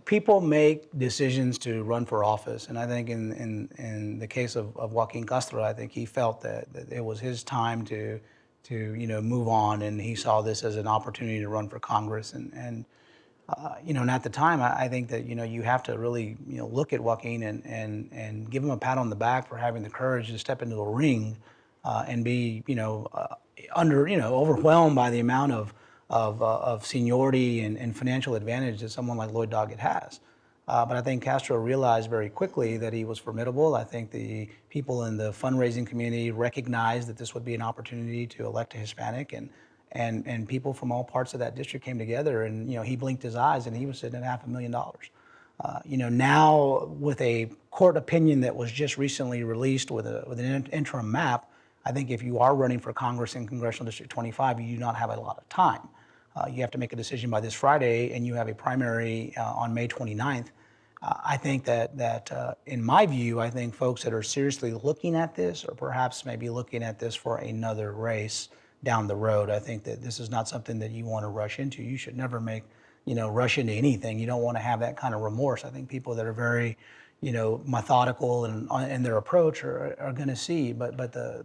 people make decisions to run for office, and I think in the case of Joaquin Castro, I think he felt that it was his time to move on, and he saw this as an opportunity to run for Congress, and at the time, I think that you have to really look at Joaquin and give him a pat on the back for having the courage to step into the ring and be overwhelmed by the amount of seniority and financial advantage that someone like Lloyd Doggett has. But I think Castro realized very quickly that he was formidable. I think the people in the fundraising community recognized that this would be an opportunity to elect a Hispanic, and people from all parts of that district came together, and he blinked his eyes and he was sitting at $500,000. Now with a court opinion that was just recently released with an interim map, I think if you are running for Congress in Congressional District 25, you do not have a lot of time. You have to make a decision by this Friday, and you have a primary on May 29th. I think that in my view, I think folks that are seriously looking at this, or perhaps maybe looking at this for another race down the road, I think that this is not something that you want to rush into. You should never rush into anything. You don't want to have that kind of remorse. I think people that are very methodical in their approach are going to see. But the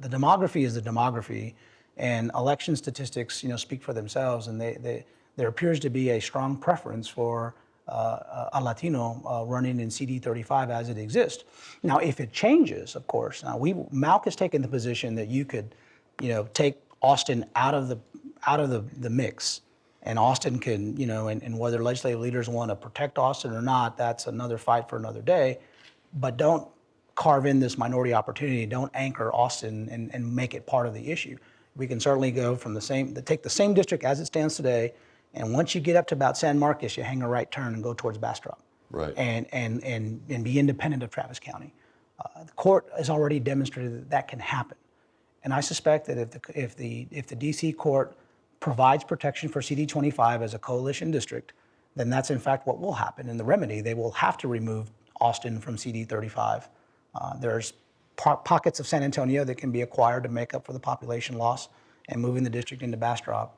demography is the demography, and election statistics speak for themselves. And there appears to be a strong preference for a Latino running in CD 35 as it exists. Now, if it changes, of course. Now, Malk has taken the position that you could take Austin out of the mix. And Austin can, and whether legislative leaders want to protect Austin or not, that's another fight for another day. But don't carve in this minority opportunity. Don't anchor Austin and make it part of the issue. We can certainly go from take the same district as it stands today, and once you get up to about San Marcos, you hang a right turn and go towards Bastrop. Right. And be independent of Travis County. The court has already demonstrated that can happen. And I suspect that if the DC court provides protection for CD 25 as a coalition district, then that's in fact what will happen. And the remedy, they will have to remove Austin from CD 35. There's pockets of San Antonio that can be acquired to make up for the population loss, and moving the district into Bastrop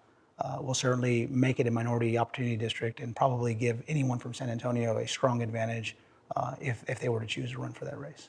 will certainly make it a minority opportunity district and probably give anyone from San Antonio a strong advantage if they were to choose to run for that race.